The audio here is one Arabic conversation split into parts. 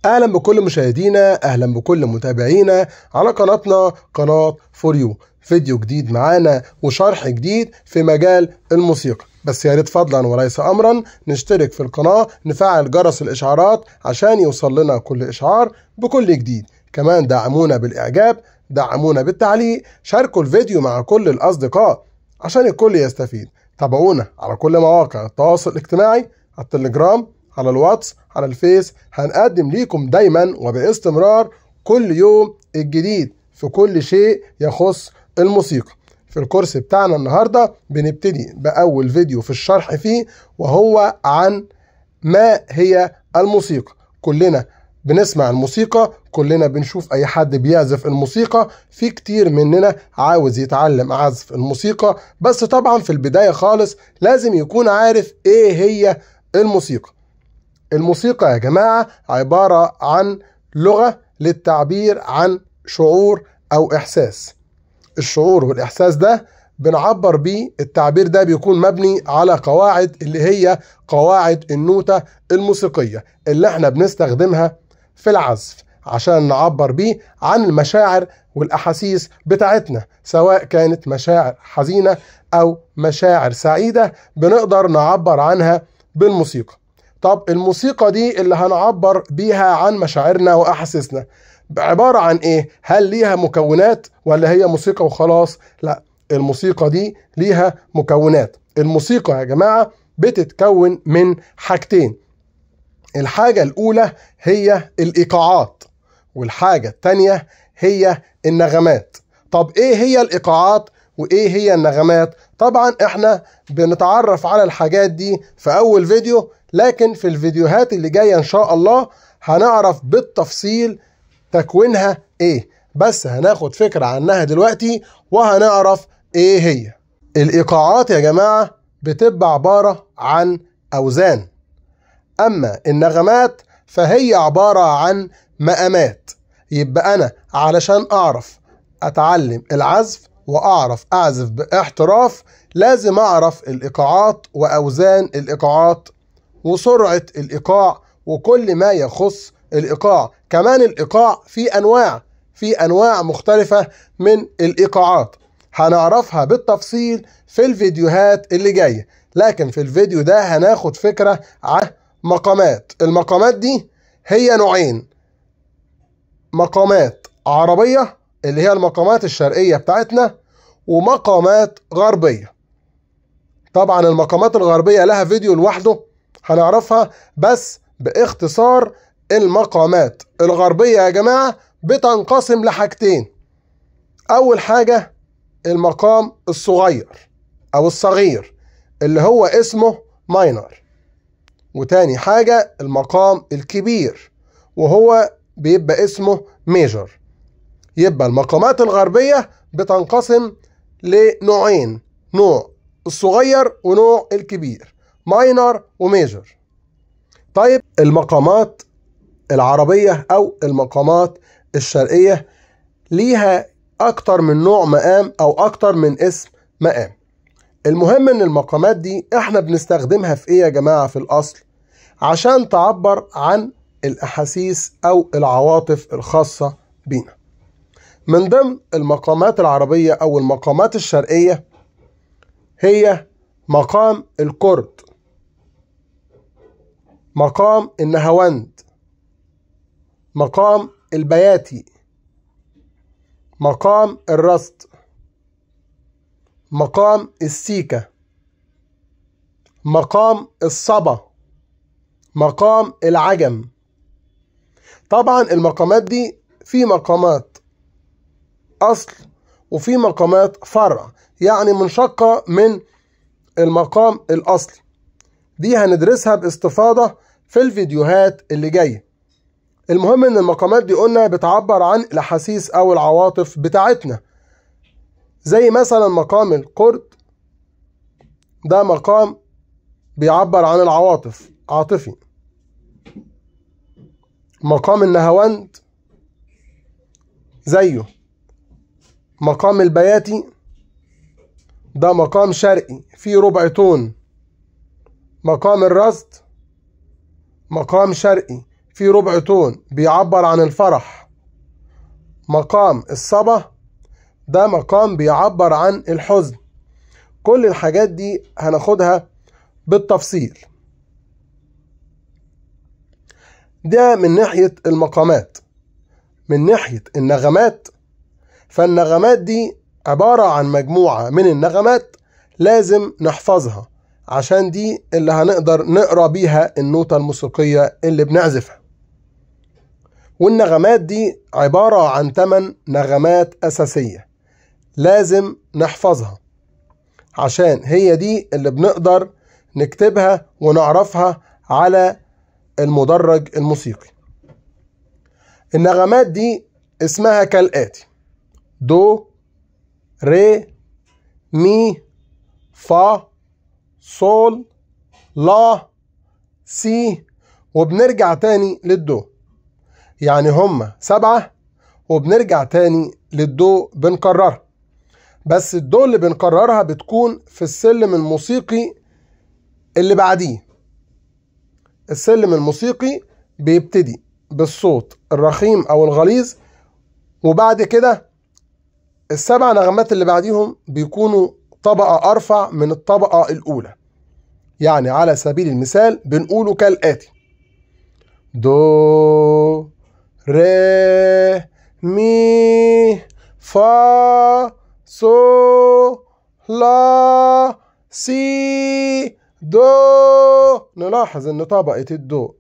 اهلا بكل مشاهدينا، اهلا بكل متابعينا على قناتنا قناة فور يو. فيديو جديد معانا وشرح جديد في مجال الموسيقى، بس يا ريت فضلا وليس امرا نشترك في القناة، نفعل جرس الاشعارات عشان يوصل لنا كل اشعار بكل جديد. كمان دعمونا بالاعجاب، دعمونا بالتعليق، شاركوا الفيديو مع كل الاصدقاء عشان الكل يستفيد. تابعونا على كل مواقع التواصل الاجتماعي، على التليجرام، على الواتس، على الفيس. هنقدم ليكم دايما وباستمرار كل يوم الجديد في كل شيء يخص الموسيقى. في الكورس بتاعنا النهاردة بنبتدي بأول فيديو في الشرح فيه، وهو عن ما هي الموسيقى. كلنا بنسمع الموسيقى، كلنا بنشوف اي حد بيعزف الموسيقى، في كتير مننا عاوز يتعلم عزف الموسيقى، بس طبعا في البداية خالص لازم يكون عارف ايه هي الموسيقى. الموسيقى يا جماعة عبارة عن لغة للتعبير عن شعور او احساس. الشعور والاحساس ده بنعبر بيه، التعبير ده بيكون مبني على قواعد اللي هي قواعد النوتة الموسيقية اللي احنا بنستخدمها في العزف عشان نعبر بيه عن المشاعر والاحاسيس بتاعتنا، سواء كانت مشاعر حزينة او مشاعر سعيدة بنقدر نعبر عنها بالموسيقى. طب الموسيقى دي اللي هنعبر بيها عن مشاعرنا واحاسيسنا عبارة عن ايه؟ هل ليها مكونات ولا هي موسيقى وخلاص؟ لا، الموسيقى دي ليها مكونات. الموسيقى يا جماعة بتتكون من حاجتين. الحاجة الأولى هي الإيقاعات، والحاجة التانية هي النغمات. طب إيه هي الإيقاعات وإيه هي النغمات؟ طبعا إحنا بنتعرف على الحاجات دي في أول فيديو، لكن في الفيديوهات اللي جاية إن شاء الله هنعرف بالتفصيل تكوينها إيه، بس هناخد فكرة عنها دلوقتي وهنعرف إيه هي. الإيقاعات يا جماعة بتبقى عبارة عن أوزان، أما النغمات فهي عبارة عن مقامات. يبقى أنا علشان أعرف أتعلم العزف وأعرف أعزف باحتراف لازم أعرف الإيقاعات وأوزان الإيقاعات وسرعة الإيقاع وكل ما يخص الإيقاع. كمان الإيقاع في أنواع مختلفة من الإيقاعات هنعرفها بالتفصيل في الفيديوهات اللي جاية، لكن في الفيديو ده هناخد فكرة عن مقامات. المقامات دي هي نوعين: مقامات عربية اللي هي المقامات الشرقية بتاعتنا، ومقامات غربية. طبعا المقامات الغربية لها فيديو لوحده هنعرفها، بس باختصار المقامات الغربية يا جماعة بتنقسم لحاجتين. أول حاجة المقام الصغير أو الصغير اللي هو اسمه ماينر، وتاني حاجة المقام الكبير وهو بيبقى اسمه ميجر. يبقى المقامات الغربية بتنقسم لنوعين: نوع الصغير ونوع الكبير، ماينر وميجر. طيب المقامات العربية أو المقامات الشرقية ليها أكتر من نوع مقام أو أكتر من اسم مقام. المهم إن المقامات دي إحنا بنستخدمها في إيه يا جماعة في الأصل؟ عشان تعبر عن الأحاسيس أو العواطف الخاصة بينا. من ضمن المقامات العربية أو المقامات الشرقية هي مقام الكرد، مقام النهاوند، مقام البياتي، مقام الرست، مقام السيكا، مقام الصبا، مقام العجم. طبعا المقامات دي في مقامات أصل وفي مقامات فرع، يعني منشقة من المقام الأصلي. دي هندرسها باستفاضة في الفيديوهات اللي جاية. المهم ان المقامات دي قلنا بتعبر عن الأحاسيس أو العواطف بتاعتنا، زي مثلا مقام الكرد ده مقام بيعبر عن العواطف، عاطفي. مقام النهاوند زيه. مقام البياتي ده مقام شرقي فيه ربع تون. مقام الرصد مقام شرقي في ربع تون بيعبر عن الفرح. مقام الصبا ده مقام بيعبر عن الحزن. كل الحاجات دي هناخدها بالتفصيل. ده من ناحية المقامات. من ناحية النغمات، فالنغمات دي عبارة عن مجموعة من النغمات لازم نحفظها، عشان دي اللي هنقدر نقرأ بيها النوتة الموسيقية اللي بنعزفها. والنغمات دي عبارة عن 8 نغمات أساسية لازم نحفظها، عشان هي دي اللي بنقدر نكتبها ونعرفها على المدرج الموسيقي. النغمات دي اسمها كالآتي: دو، ري، مي، فا، صول، لا، سي، وبنرجع تاني للدو. يعني هم 7 وبنرجع تاني للدو بنكررها. بس الدو اللي بنكررها بتكون في السلم الموسيقي اللي بعديه. السلم الموسيقي بيبتدي بالصوت الرخيم او الغليظ، وبعد كده ال7 نغمات اللي بعديهم بيكونوا طبقة ارفع من الطبقة الاولى. يعني على سبيل المثال بنقوله كالآتي: دو، ري، مي، فا، صو، لا، سي، دو. نلاحظ ان طبقة الدو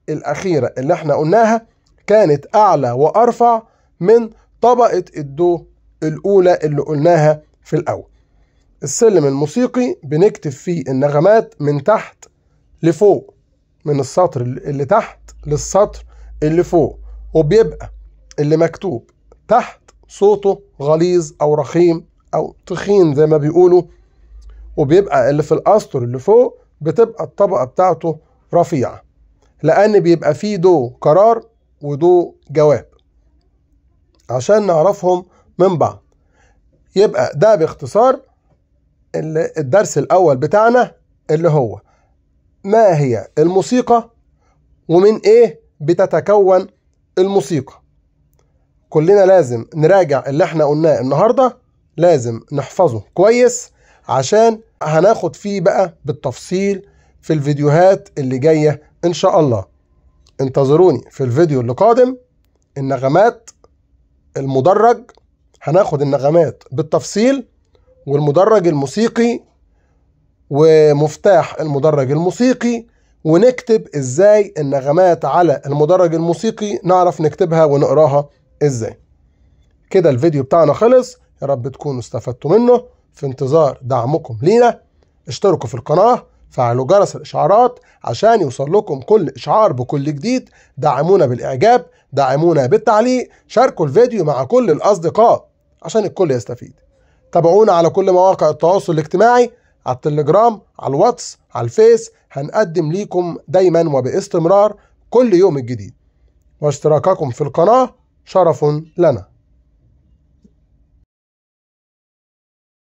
الأخيرة اللي احنا قلناها كانت أعلى وأرفع من طبقة الدو الأولى اللي قلناها في الأول. السلم الموسيقي بنكتب فيه النغمات من تحت لفوق، من السطر اللي تحت للسطر اللي فوق، وبيبقى اللي مكتوب تحت صوته غليظ أو رخيم أو تخين زي ما بيقولوا، وبيبقى اللي في الأسطر اللي فوق بتبقى الطبقة بتاعته رفيعة، لأن بيبقى فيه دو قرار ودو جواب عشان نعرفهم من بعض. يبقى ده باختصار الدرس الأول بتاعنا، اللي هو ما هي الموسيقى ومن إيه بتتكون الموسيقى. كلنا لازم نراجع اللي احنا قلناه النهاردة، لازم نحفظه كويس عشان هناخد فيه بقى بالتفصيل في الفيديوهات اللي جاية إن شاء الله. انتظروني في الفيديو اللي قادم. النغمات، المدرج، هناخد النغمات بالتفصيل، والمدرج الموسيقي ومفتاح المدرج الموسيقي، ونكتب ازاي النغمات على المدرج الموسيقي، نعرف نكتبها ونقراها ازاي. كده الفيديو بتاعنا خلص، يا رب تكونوا استفدتوا منه. في انتظار دعمكم لينا. اشتركوا في القناة، فعلوا جرس الإشعارات عشان يوصل لكم كل إشعار بكل جديد. دعمونا بالإعجاب، دعمونا بالتعليق، شاركوا الفيديو مع كل الأصدقاء عشان الكل يستفيد. تابعونا على كل مواقع التواصل الاجتماعي، على التليجرام، على الواتس، على الفيس. هنقدم ليكم دايما وباستمرار كل يوم الجديد. واشتراككم في القناة شرف لنا.